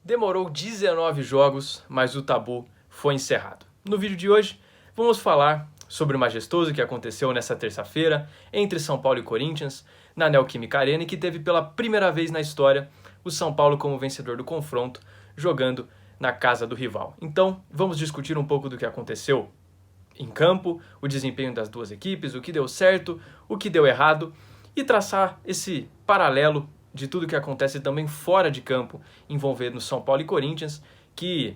Demorou 19 jogos, mas o tabu foi encerrado. No vídeo de hoje, vamos falar sobre o majestoso que aconteceu nessa terça-feira entre São Paulo e Corinthians, na Neoquímica Arena, e que teve pela primeira vez na história o São Paulo como vencedor do confronto, jogando na casa do rival. Então, vamos discutir um pouco do que aconteceu em campo, o desempenho das duas equipes, o que deu certo, o que deu errado, e traçar esse paralelo de tudo que acontece também fora de campo, envolvendo São Paulo e Corinthians, que,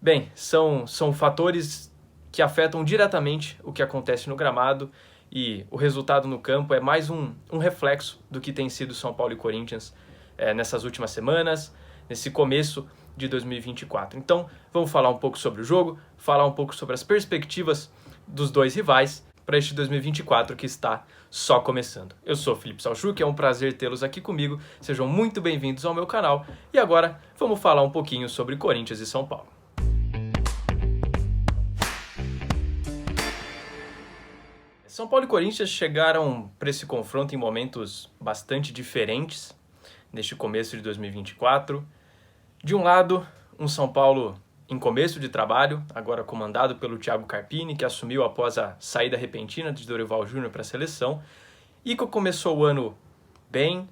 bem, são fatores que afetam diretamente o que acontece no gramado, e o resultado no campo é mais um reflexo do que tem sido São Paulo e Corinthians nessas últimas semanas, nesse começo de 2024. Então, vamos falar um pouco sobre o jogo, falar um pouco sobre as perspectivas dos dois rivais para este 2024 que está só começando. Eu sou Felipe Salchuk, é um prazer tê-los aqui comigo, sejam muito bem-vindos ao meu canal, e agora vamos falar um pouquinho sobre Corinthians e São Paulo. São Paulo e Corinthians chegaram para esse confronto em momentos bastante diferentes neste começo de 2024. De um lado, um São Paulo em começo de trabalho, agora comandado pelo Thiago Carpini, que assumiu após a saída repentina de Dorival Júnior para a seleção, e que começou o ano bem,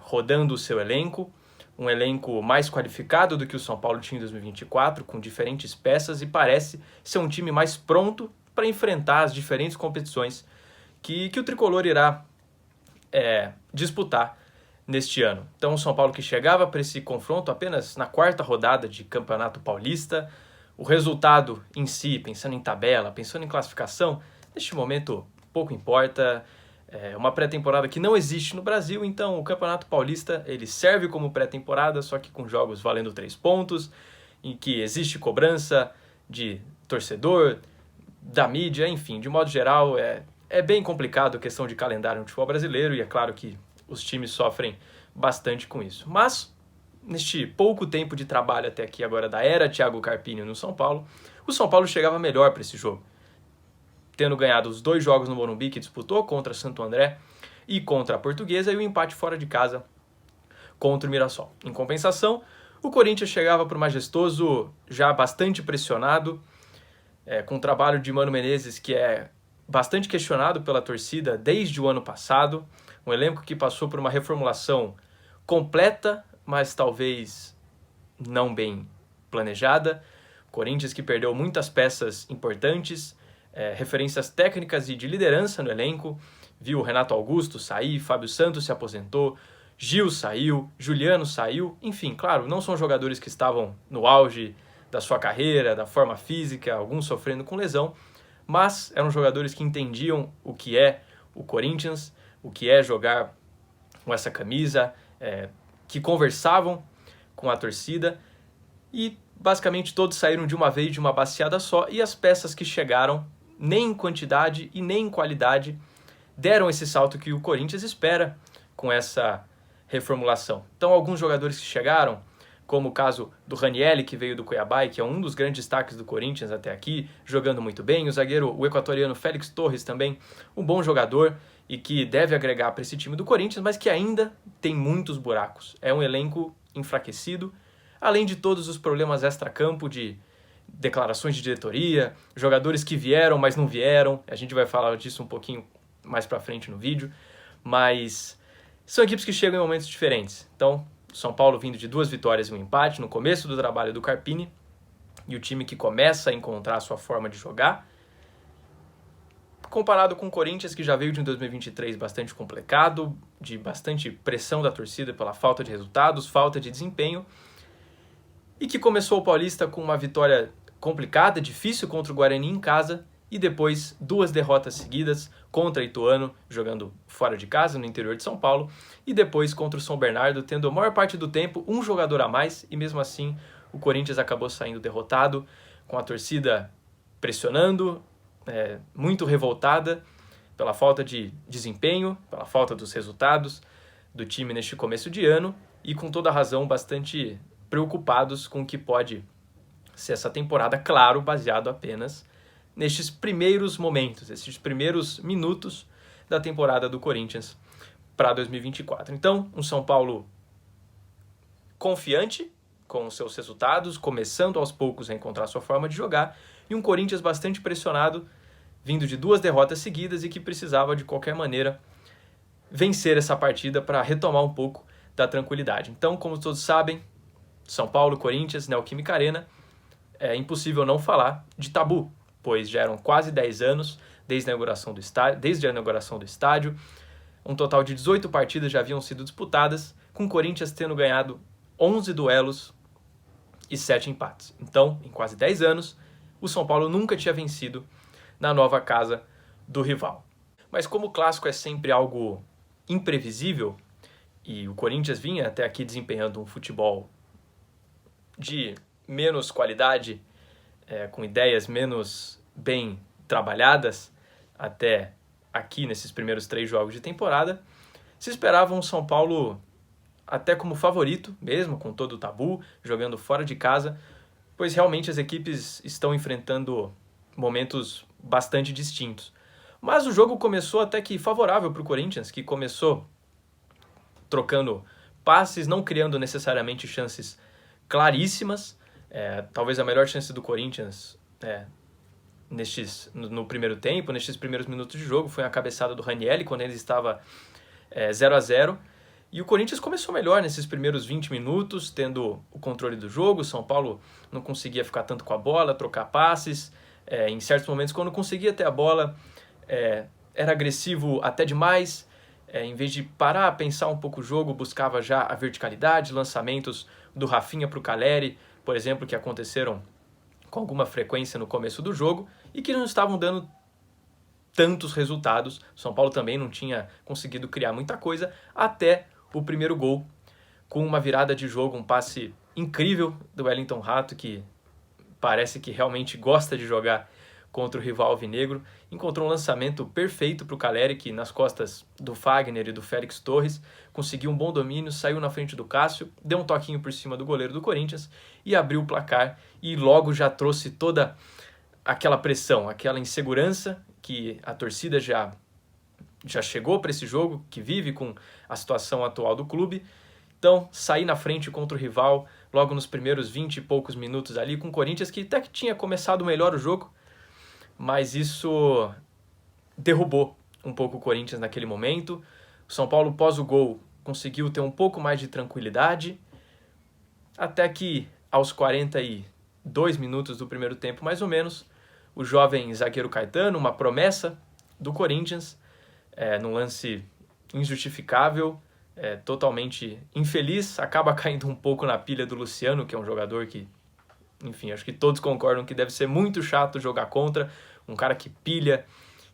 rodando o seu elenco, um elenco mais qualificado do que o São Paulo tinha em 2024, com diferentes peças, e parece ser um time mais pronto para enfrentar as diferentes competições que o Tricolor irá disputar neste ano. Então o São Paulo que chegava para esse confronto apenas na quarta rodada de Campeonato Paulista, o resultado em si, pensando em tabela, pensando em classificação, neste momento pouco importa, é uma pré-temporada que não existe no Brasil, então o Campeonato Paulista ele serve como pré-temporada, só que com jogos valendo 3 pontos, em que existe cobrança de torcedor, da mídia, enfim, de modo geral é bem complicado a questão de calendário no futebol brasileiro, e é claro que os times sofrem bastante com isso. Mas, neste pouco tempo de trabalho até aqui agora da era Thiago Carpini no São Paulo, o São Paulo chegava melhor para esse jogo, tendo ganhado os 2 jogos no Morumbi que disputou contra Santo André e contra a Portuguesa, e o empate fora de casa contra o Mirassol. Em compensação, o Corinthians chegava para o majestoso já bastante pressionado, com o trabalho de Mano Menezes, que é bastante questionado pela torcida desde o ano passado, um elenco que passou por uma reformulação completa, mas talvez não bem planejada. Corinthians que perdeu muitas peças importantes, referências técnicas e de liderança no elenco. Viu Renato Augusto sair, Fábio Santos se aposentou, Gil saiu, Juliano saiu. Enfim, claro, não são jogadores que estavam no auge da sua carreira, da forma física, alguns sofrendo com lesão, mas eram jogadores que entendiam o que é o Corinthians, o que é jogar com essa camisa, que conversavam com a torcida, e basicamente todos saíram de uma vez, de uma baciada só, e as peças que chegaram, nem em quantidade e nem em qualidade, deram esse salto que o Corinthians espera com essa reformulação. Então alguns jogadores que chegaram, como o caso do Ranieri, que veio do Cuiabá e que é um dos grandes destaques do Corinthians até aqui, jogando muito bem. O equatoriano Félix Torres também, um bom jogador e que deve agregar para esse time do Corinthians, mas que ainda tem muitos buracos. É um elenco enfraquecido, além de todos os problemas extra-campo de declarações de diretoria, jogadores que vieram, mas não vieram. A gente vai falar disso um pouquinho mais para frente no vídeo, mas são equipes que chegam em momentos diferentes. Então, São Paulo vindo de 2 vitórias e um empate no começo do trabalho do Carpini, e o time que começa a encontrar a sua forma de jogar, comparado com o Corinthians, que já veio de um 2023 bastante complicado, de bastante pressão da torcida pela falta de resultados, falta de desempenho, e que começou o Paulista com uma vitória complicada, difícil contra o Guarani em casa, e depois 2 derrotas seguidas contra Ituano, jogando fora de casa, no interior de São Paulo, e depois contra o São Bernardo, tendo a maior parte do tempo um jogador a mais, e mesmo assim o Corinthians acabou saindo derrotado, com a torcida pressionando, muito revoltada pela falta de desempenho, pela falta dos resultados do time neste começo de ano, e com toda razão bastante preocupados com o que pode ser essa temporada, claro, baseado apenas nestes primeiros momentos, esses primeiros minutos da temporada do Corinthians para 2024. Então, um São Paulo confiante, com seus resultados, começando aos poucos a encontrar sua forma de jogar, e um Corinthians bastante pressionado, vindo de 2 derrotas seguidas e que precisava de qualquer maneira vencer essa partida para retomar um pouco da tranquilidade. Então, como todos sabem, São Paulo, Corinthians, Neoquímica Arena, é impossível não falar de tabu, pois já eram quase 10 anos desde a inauguração do estádio. Um total de 18 partidas já haviam sido disputadas, com o Corinthians tendo ganhado 11 duelos e 7 empates. Então, em quase 10 anos, o São Paulo nunca tinha vencido na nova casa do rival. Mas como o clássico é sempre algo imprevisível, e o Corinthians vinha até aqui desempenhando um futebol de menos qualidade, com ideias menos bem trabalhadas, até aqui nesses primeiros 3 jogos de temporada, se esperava um São Paulo até como favorito, mesmo com todo o tabu, jogando fora de casa, pois realmente as equipes estão enfrentando momentos bastante distintos. Mas o jogo começou até que favorável para o Corinthians, que começou trocando passes, não criando necessariamente chances claríssimas. Talvez a melhor chance do Corinthians no primeiro tempo, nestes primeiros minutos de jogo, foi a cabeçada do Ranieri, quando ele estava 0-0. E o Corinthians começou melhor nesses primeiros 20 minutos, tendo o controle do jogo. O São Paulo não conseguia ficar tanto com a bola, trocar passes. Em certos momentos, quando conseguia ter a bola, era agressivo até demais. Em vez de parar, pensar um pouco o jogo, buscava já a verticalidade, lançamentos do Rafinha para o Caleri, por exemplo, que aconteceram com alguma frequência no começo do jogo e que não estavam dando tantos resultados. O São Paulo também não tinha conseguido criar muita coisa até o primeiro gol, com uma virada de jogo, um passe incrível do Wellington Rato, que parece que realmente gosta de jogar contra o rival alvinegro. Encontrou um lançamento perfeito para o Caleri, que nas costas do Fagner e do Félix Torres conseguiu um bom domínio, saiu na frente do Cássio, deu um toquinho por cima do goleiro do Corinthians e abriu o placar, e logo já trouxe toda aquela pressão, aquela insegurança que a torcida já chegou para esse jogo, que vive com a situação atual do clube. Então, sair na frente contra o rival logo nos primeiros 20 e poucos minutos ali, com o Corinthians, que até que tinha começado melhor o jogo, mas isso derrubou um pouco o Corinthians naquele momento. O São Paulo, pós o gol, conseguiu ter um pouco mais de tranquilidade, até que aos 42 minutos do primeiro tempo, mais ou menos, o jovem zagueiro Caetano, uma promessa do Corinthians, num lance injustificável, totalmente infeliz, acaba caindo um pouco na pilha do Luciano, que é um jogador que, enfim, acho que todos concordam que deve ser muito chato jogar contra, um cara que pilha,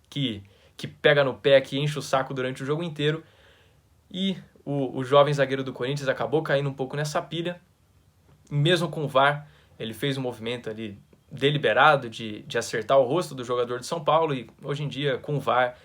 que pega no pé, que enche o saco durante o jogo inteiro, e o jovem zagueiro do Corinthians acabou caindo um pouco nessa pilha. Mesmo com o VAR, ele fez um movimento ali deliberado de acertar o rosto do jogador de São Paulo, e hoje em dia, com o VAR,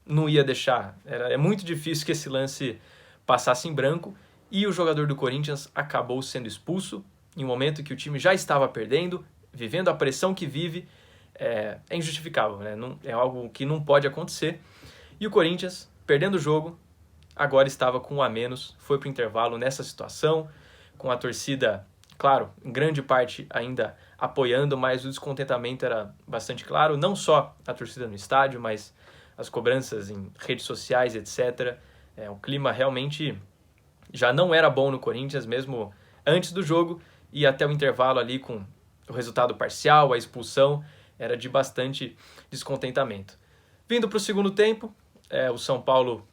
não ia deixar, é muito difícil que esse lance passasse em branco, e o jogador do Corinthians acabou sendo expulso em um momento que o time já estava perdendo, vivendo a pressão que vive. É injustificável, né? É algo que não pode acontecer. E o Corinthians, perdendo o jogo, agora estava com 1 a menos, foi para o intervalo nessa situação, com a torcida, claro, em grande parte ainda apoiando, mas o descontentamento era bastante claro, não só a torcida no estádio, mas as cobranças em redes sociais, etc. O clima realmente já não era bom no Corinthians, mesmo antes do jogo, e até o intervalo ali com o resultado parcial, a expulsão, era de bastante descontentamento. Vindo para o segundo tempo, o São Paulo,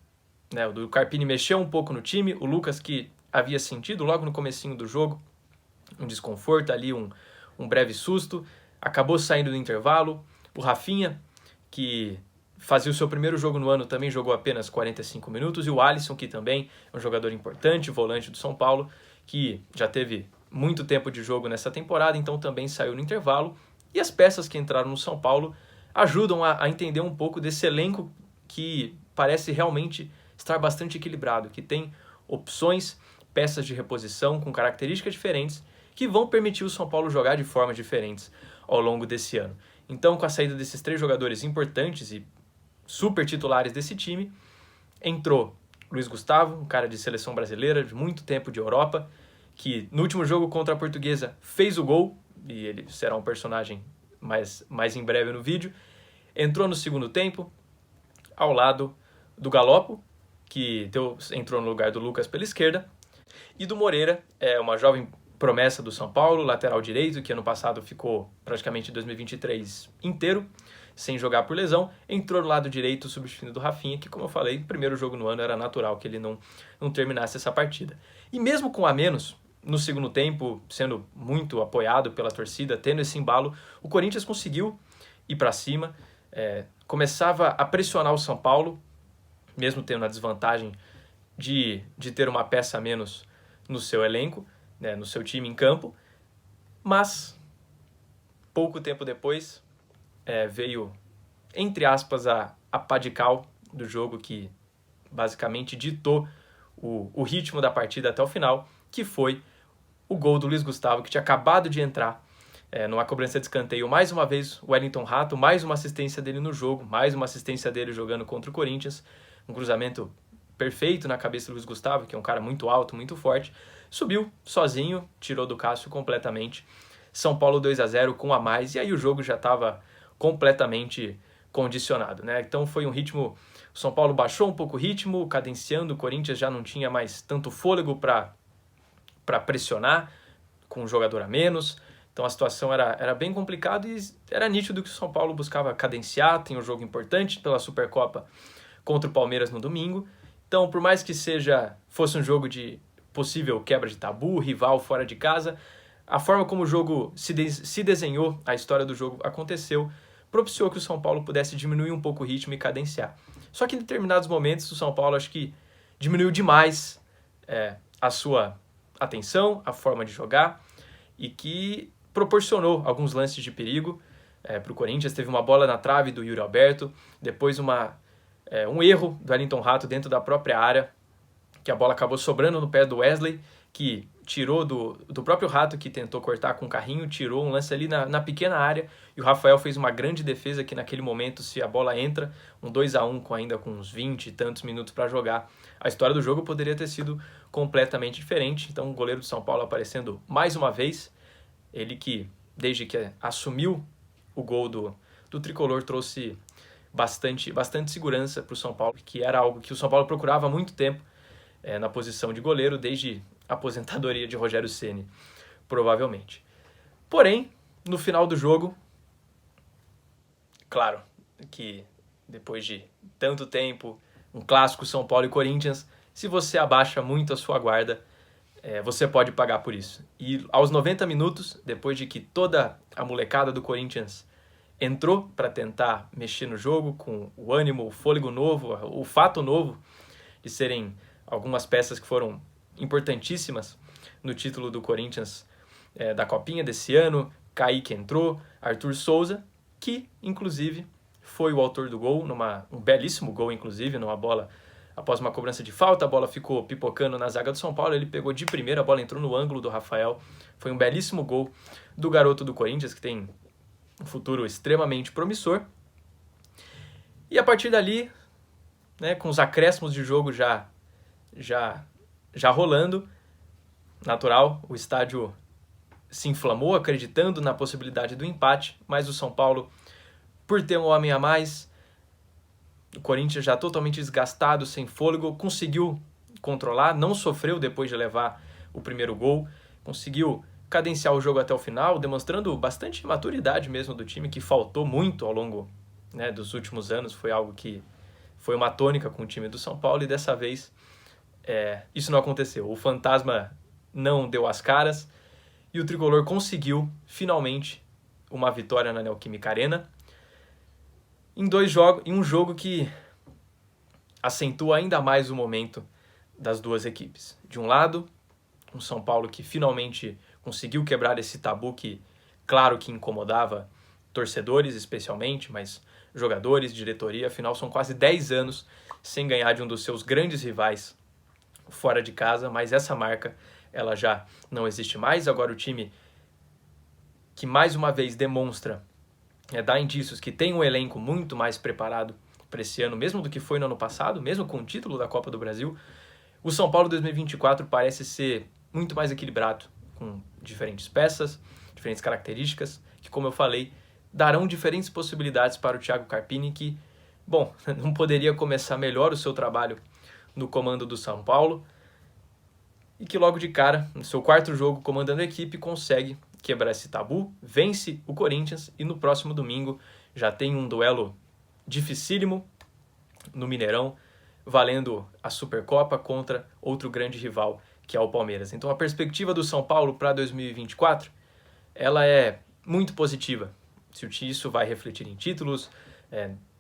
o Carpini mexeu um pouco no time, o Lucas, que havia sentido logo no comecinho do jogo um desconforto ali, um breve susto, acabou saindo do intervalo. O Rafinha, que fazia o seu primeiro jogo no ano, também jogou apenas 45 minutos, e o Alisson, que também é um jogador importante, volante do São Paulo, que já teve muito tempo de jogo nessa temporada, então também saiu no intervalo. E as peças que entraram no São Paulo ajudam a entender um pouco desse elenco que parece realmente estar bastante equilibrado, que tem opções, peças de reposição com características diferentes, que vão permitir o São Paulo jogar de formas diferentes ao longo desse ano. Então, com a saída desses 3 jogadores importantes e super titulares desse time, entrou Luiz Gustavo, um cara de seleção brasileira, de muito tempo de Europa, que no último jogo contra a Portuguesa fez o gol, e ele será um personagem mais em breve no vídeo. Entrou no segundo tempo, ao lado do Galopo, que entrou no lugar do Lucas pela esquerda, e do Moreira, uma jovem promessa do São Paulo, lateral direito, que ano passado ficou praticamente 2023 inteiro, sem jogar por lesão, entrou no lado direito substituindo o Rafinha, que, como eu falei, primeiro jogo no ano era natural que ele não terminasse essa partida. E mesmo com a menos, no segundo tempo, sendo muito apoiado pela torcida, tendo esse embalo, o Corinthians conseguiu ir para cima, começava a pressionar o São Paulo, mesmo tendo a desvantagem de ter uma peça a menos no seu elenco, né, no seu time em campo, mas pouco tempo depois veio, entre aspas, a pá de cal do jogo que basicamente ditou o ritmo da partida até o final, que foi o gol do Luiz Gustavo, que tinha acabado de entrar numa cobrança de escanteio. Mais uma vez o Wellington Rato, mais uma assistência dele no jogo, mais uma assistência dele jogando contra o Corinthians, um cruzamento perfeito na cabeça do Luiz Gustavo, que é um cara muito alto, muito forte, subiu sozinho, tirou do Cássio completamente. São Paulo 2-0 com um a mais, e aí o jogo já estava completamente condicionado, né? Então foi um ritmo, o São Paulo baixou um pouco o ritmo, cadenciando, o Corinthians já não tinha mais tanto fôlego para pressionar, com um jogador a menos, então a situação era bem complicada e era nítido que o São Paulo buscava cadenciar, tem um jogo importante pela Supercopa contra o Palmeiras no domingo, então por mais que fosse um jogo de possível quebra de tabu, rival fora de casa, a forma como o jogo se desenhou, a história do jogo aconteceu, propiciou que o São Paulo pudesse diminuir um pouco o ritmo e cadenciar. Só que em determinados momentos o São Paulo acho que diminuiu demais a sua atenção, a forma de jogar, e que proporcionou alguns lances de perigo para o Corinthians. Teve uma bola na trave do Yuri Alberto, depois um erro do Wellington Rato dentro da própria área, que a bola acabou sobrando no pé do Wesley, que tirou do próprio Rato, que tentou cortar com o carrinho, tirou um lance ali na pequena área, e o Rafael fez uma grande defesa que naquele momento, se a bola entra, um 2-1 ainda com uns 20 e tantos minutos para jogar, a história do jogo poderia ter sido completamente diferente. Então o goleiro do São Paulo aparecendo mais uma vez, ele que, desde que assumiu o gol do Tricolor, trouxe bastante segurança para o São Paulo, que era algo que o São Paulo procurava há muito tempo, na posição de goleiro, desde a aposentadoria de Rogério Ceni, provavelmente. Porém, no final do jogo, claro que depois de tanto tempo, um clássico São Paulo e Corinthians, se você abaixa muito a sua guarda, você pode pagar por isso. E aos 90 minutos, depois de que toda a molecada do Corinthians entrou para tentar mexer no jogo, com o ânimo, o fôlego novo, o fato novo de serem algumas peças que foram importantíssimas no título do Corinthians da Copinha desse ano. Kaique entrou, Arthur Souza, que inclusive foi o autor do gol, um belíssimo gol inclusive, numa bola após uma cobrança de falta, a bola ficou pipocando na zaga do São Paulo, ele pegou de primeira, a bola entrou no ângulo do Rafael, foi um belíssimo gol do garoto do Corinthians, que tem um futuro extremamente promissor. E a partir dali, né, com os acréscimos de jogo já rolando, natural, o estádio se inflamou, acreditando na possibilidade do empate, mas o São Paulo, por ter um homem a mais, o Corinthians já totalmente desgastado, sem fôlego, conseguiu controlar, não sofreu depois de levar o primeiro gol, conseguiu cadenciar o jogo até o final, demonstrando bastante maturidade mesmo do time, que faltou muito ao longo, né, dos últimos anos. Foi algo que foi uma tônica com o time do São Paulo, e dessa vez isso não aconteceu. O fantasma não deu as caras e o Tricolor conseguiu finalmente uma vitória na Neoquímica Arena em um jogo que acentua ainda mais o momento das duas equipes. De um lado, um São Paulo que finalmente conseguiu quebrar esse tabu que, claro que incomodava torcedores especialmente, mas jogadores, diretoria, afinal são quase 10 anos sem ganhar de um dos seus grandes rivais fora de casa, mas essa marca ela já não existe mais. Agora o time que mais uma vez demonstra, dá indícios que tem um elenco muito mais preparado para esse ano, mesmo do que foi no ano passado, mesmo com o título da Copa do Brasil. O São Paulo 2024 parece ser muito mais equilibrado, com diferentes peças, diferentes características, que, como eu falei, darão diferentes possibilidades para o Thiago Carpini, que, bom, não poderia começar melhor o seu trabalho no comando do São Paulo, e que logo de cara, no seu quarto jogo comandando a equipe, consegue quebrar esse tabu, vence o Corinthians e no próximo domingo já tem um duelo dificílimo no Mineirão, valendo a Supercopa contra outro grande rival, que é o Palmeiras. Então a perspectiva do São Paulo para 2024, ela é muito positiva. Se isso vai refletir em títulos,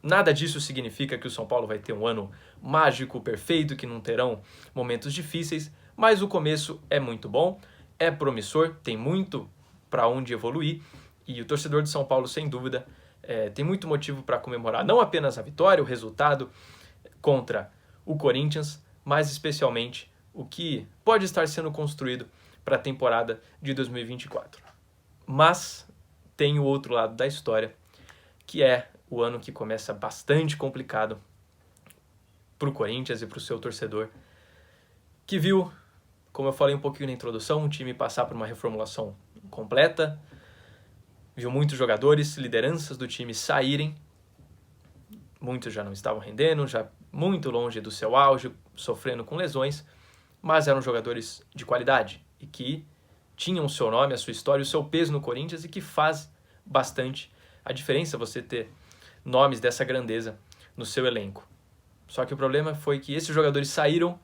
nada disso significa que o São Paulo vai ter um ano mágico, perfeito, que não terão momentos difíceis, mas o começo é muito bom, é promissor, tem muito para onde evoluir, e o torcedor de São Paulo, sem dúvida, tem muito motivo para comemorar não apenas a vitória, o resultado contra o Corinthians, mas especialmente o que pode estar sendo construído para a temporada de 2024. Mas tem o outro lado da história, que é o ano que começa bastante complicado para o Corinthians e para o seu torcedor, que viu, como eu falei um pouquinho na introdução, um time passar por uma reformulação completa, viu muitos jogadores, lideranças do time saírem, muitos já não estavam rendendo, já muito longe do seu auge, sofrendo com lesões, mas eram jogadores de qualidade e que tinham o seu nome, a sua história, o seu peso no Corinthians, e que faz bastante a diferença você ter nomes dessa grandeza no seu elenco. Só que o problema foi que esses jogadores saíram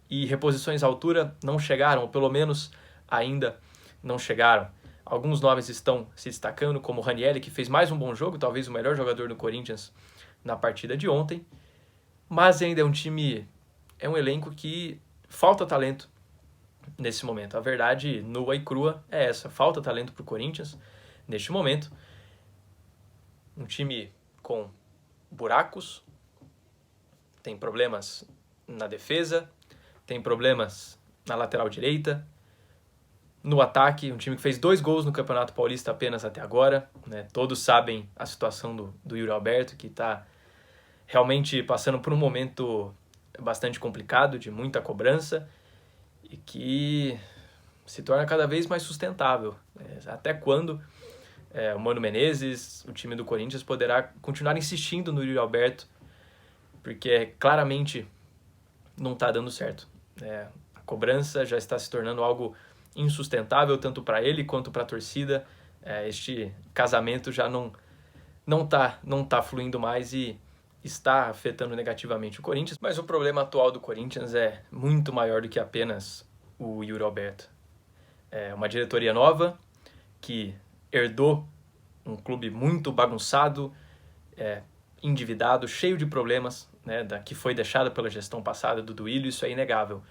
e reposições à altura não chegaram, ou pelo menos ainda não chegaram. Alguns nomes estão se destacando, como o Ranieri, que fez mais um bom jogo, talvez o melhor jogador do Corinthians na partida de ontem, mas ainda é um elenco que falta talento nesse momento. A verdade nua e crua é essa, falta talento para o Corinthians neste momento. Um time com buracos, tem problemas na defesa, tem problemas na lateral direita, no ataque, um time que fez 2 gols no Campeonato Paulista apenas até agora, né? Todos sabem a situação do Yuri Alberto, que está realmente passando por um momento bastante complicado, de muita cobrança, e que se torna cada vez mais sustentável. Até quando o Mano Menezes, o time do Corinthians, poderá continuar insistindo no Yuri Alberto, porque claramente não está dando certo. A cobrança já está se tornando algo insustentável, tanto para ele quanto para a torcida. Este casamento já não tá fluindo mais e está afetando negativamente o Corinthians. Mas o problema atual do Corinthians é muito maior do que apenas o Yuri Alberto. É uma diretoria nova que herdou um clube muito bagunçado, endividado, cheio de problemas, né, que foi deixado pela gestão passada do Duílio, isso é inegável.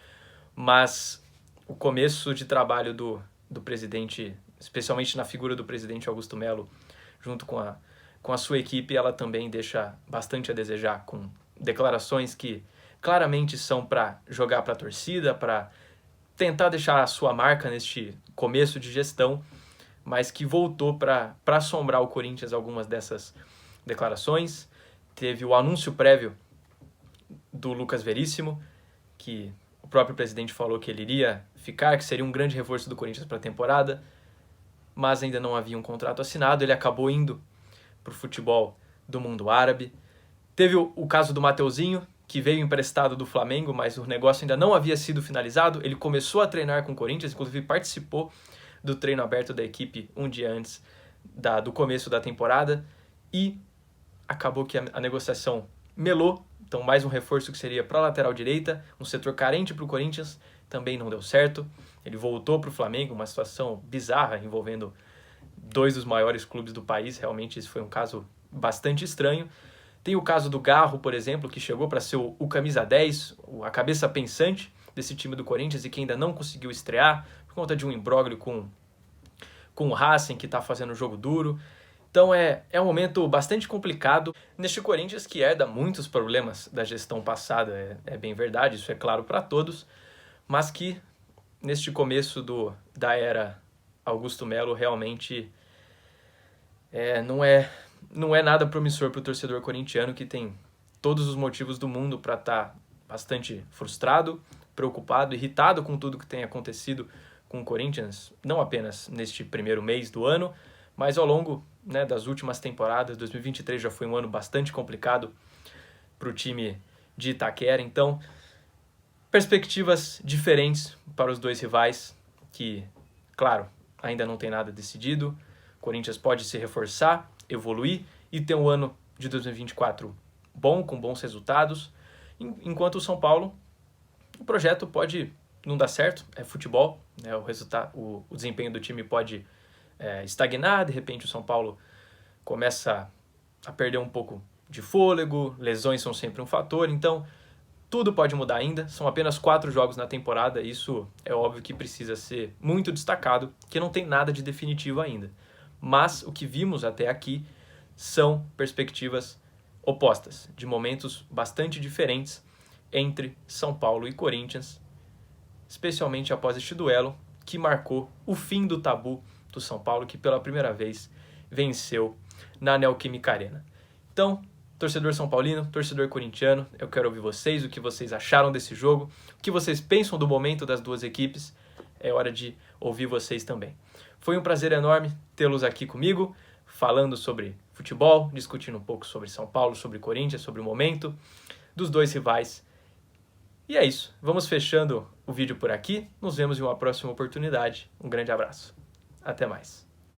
Mas o começo de trabalho do presidente, especialmente na figura do presidente Augusto Melo, junto com a sua equipe, ela também deixa bastante a desejar, com declarações que claramente são para jogar para a torcida, para tentar deixar a sua marca neste começo de gestão, mas que voltou para assombrar o Corinthians algumas dessas declarações. Teve o anúncio prévio do Lucas Veríssimo, que o próprio presidente falou que ele iria ficar, que seria um grande reforço do Corinthians para a temporada, mas ainda não havia um contrato assinado. Ele acabou indo para o futebol do mundo árabe. Teve o caso do Mateuzinho, que veio emprestado do Flamengo, mas o negócio ainda não havia sido finalizado. Ele começou a treinar com o Corinthians, inclusive participou do treino aberto da equipe um dia antes do começo da temporada, e acabou que a negociação melou. Então mais um reforço que seria para a lateral direita, um setor carente para o Corinthians, também não deu certo. Ele voltou para o Flamengo, uma situação bizarra envolvendo 2 dos maiores clubes do país. Realmente esse foi um caso bastante estranho. Tem o caso do Garro, por exemplo, que chegou para ser o camisa 10, a cabeça pensante desse time do Corinthians, e que ainda não conseguiu estrear por conta de um imbróglio com o Racing, que está fazendo um jogo duro. Então é um momento bastante complicado neste Corinthians, que herda muitos problemas da gestão passada, é bem verdade, isso é claro para todos, mas que neste começo da era Augusto Melo realmente não é nada promissor para o torcedor corintiano, que tem todos os motivos do mundo para estar bastante frustrado, preocupado, irritado com tudo que tem acontecido com o Corinthians, não apenas neste primeiro mês do ano, mas ao longo, né, das últimas temporadas. 2023 já foi um ano bastante complicado para o time de Itaquera, então perspectivas diferentes para os dois rivais, que, claro, ainda não tem nada decidido. O Corinthians pode se reforçar, evoluir e ter um ano de 2024 bom, com bons resultados, enquanto o São Paulo, o projeto pode não dar certo, é futebol, né? O desempenho do time pode estagnar, de repente o São Paulo começa a perder um pouco de fôlego, lesões são sempre um fator, então tudo pode mudar ainda, são apenas 4 jogos na temporada, isso é óbvio que precisa ser muito destacado, que não tem nada de definitivo ainda. Mas o que vimos até aqui são perspectivas opostas, de momentos bastante diferentes entre São Paulo e Corinthians, especialmente após este duelo que marcou o fim do tabu do São Paulo, que pela primeira vez venceu na Neoquímica Arena. Então, torcedor são paulino, torcedor corintiano, eu quero ouvir vocês, o que vocês acharam desse jogo, o que vocês pensam do momento das duas equipes, é hora de ouvir vocês também. Foi um prazer enorme tê-los aqui comigo, falando sobre futebol, discutindo um pouco sobre São Paulo, sobre Corinthians, sobre o momento dos dois rivais. E é isso, vamos fechando o vídeo por aqui, nos vemos em uma próxima oportunidade. Um grande abraço, até mais.